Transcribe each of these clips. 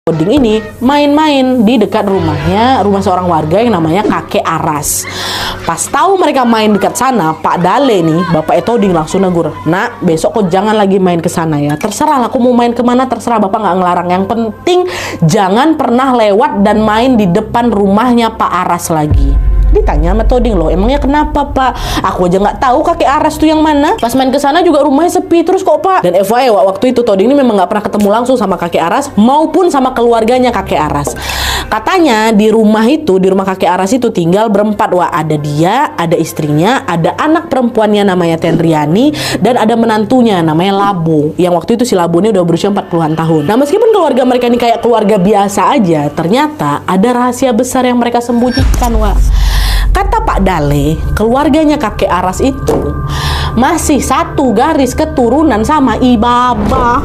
Toding ini main-main di dekat rumah seorang warga yang namanya Kakek Aras. Pas tahu mereka main dekat sana, Pak Dale nih, bapaknya Toding langsung negur, "Nak, besok kok jangan lagi main ke sana ya. Terserah lah, aku mau main kemana terserah, bapak nggak ngelarang. Yang penting jangan pernah lewat dan main di depan rumahnya Pak Aras lagi." Ditanya sama Toding, "Loh, emangnya kenapa, Pak? Aku aja nggak tahu Kakek Aras tuh yang mana. Pas main ke sana juga rumahnya sepi terus kok, Pak." Dan FYI, waktu itu Toding ini memang nggak pernah ketemu langsung sama Kakek Aras maupun sama keluarganya Kakek Aras. Katanya di rumah Kakek Aras itu tinggal berempat. Wah, ada dia, ada istrinya, ada anak perempuannya namanya Tenriani, dan ada menantunya namanya Labu. Yang waktu itu si Labu ini udah berusia 40-an tahun. Nah, meskipun keluarga mereka ini kayak keluarga biasa aja, ternyata ada rahasia besar yang mereka sembunyikan, wah. Kata Pak Dale, keluarganya Kakek Aras itu masih satu garis keturunan sama Ibaba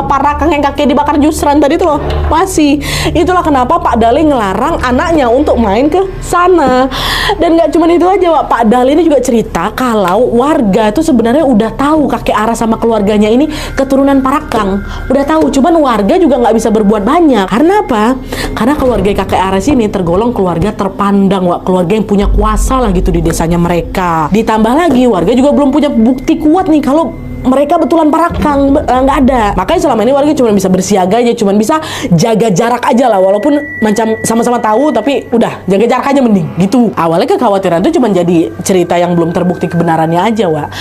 parakang yang kakek dibakar Jusran tadi tuh loh. Masih. Itulah kenapa Pak Dale ngelarang anaknya untuk main ke sana. Dan nggak cuma itu aja, Pak Dale ini juga cerita kalau warga itu sebenarnya udah tahu Kakek Aras sama keluarganya ini keturunan parakang. Udah tahu, cuman warga juga nggak bisa berbuat banyak. Karena apa? Karena keluarga Kakek Aras ini tergolong keluarga terpandang, keluarga yang punya kuasa lah gitu di desanya mereka. Ditambah lagi warga juga belum punya bukti kuat nih kalau mereka betulan parakang, nggak ada. Makanya selama ini warga cuma bisa bersiaga aja, cuma bisa jaga jarak aja lah, walaupun macam sama-sama tahu tapi udah jaga jarak aja mending gitu. Awalnya kekhawatiran itu cuma jadi cerita yang belum terbukti kebenarannya aja, Wak.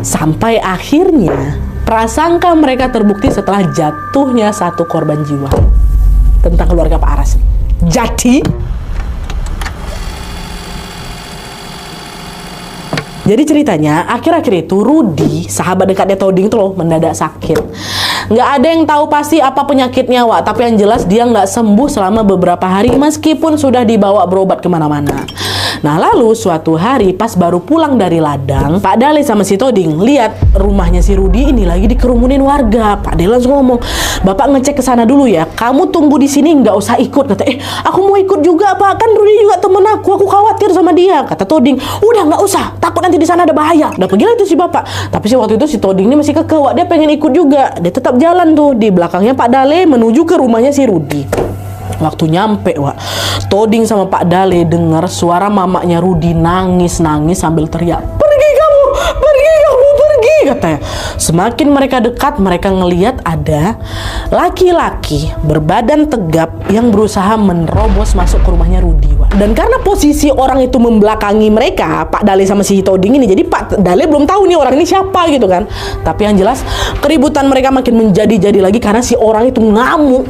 Sampai akhirnya prasangka mereka terbukti setelah jatuhnya satu korban jiwa tentang keluarga Pak Aras. Jadi ceritanya, akhir-akhir itu Rudi, sahabat dekatnya Toding itu loh, mendadak sakit. Nggak ada yang tahu pasti apa penyakitnya, Wak. Tapi yang jelas dia nggak sembuh selama beberapa hari meskipun sudah dibawa berobat kemana-mana. Nah, lalu suatu hari pas baru pulang dari ladang, Pak Dale sama si Toding lihat rumahnya si Rudi ini lagi dikerumunin warga. Pak Dale langsung ngomong, "Bapak ngecek ke sana dulu ya. Kamu tunggu di sini, nggak usah ikut." Kata, "Aku mau ikut juga, Pak. Kan Rudi juga temen aku khawatir sama dia." Kata Toding, "Udah nggak usah. Takut nanti di sana ada bahaya." Udah pergilah itu si bapak. Tapi si waktu itu si Toding ini masih kekeh, Wak. Dia pengen ikut juga. Dia tetap jalan tuh di belakangnya Pak Dale menuju ke rumahnya si Rudi. Waktu nyampe, Wak, Toding sama Pak Dale dengar suara mamanya Rudi nangis sambil teriak, pergi kamu, pergi," katanya. Semakin mereka dekat, mereka ngelihat ada laki-laki berbadan tegap yang berusaha menerobos masuk ke rumahnya Rudi, Wak. Dan karena posisi orang itu membelakangi mereka, Pak Dale sama si Toding ini, jadi Pak Dale belum tahu nih orang ini siapa gitu kan. Tapi yang jelas keributan mereka makin menjadi-jadi lagi karena si orang itu ngamuk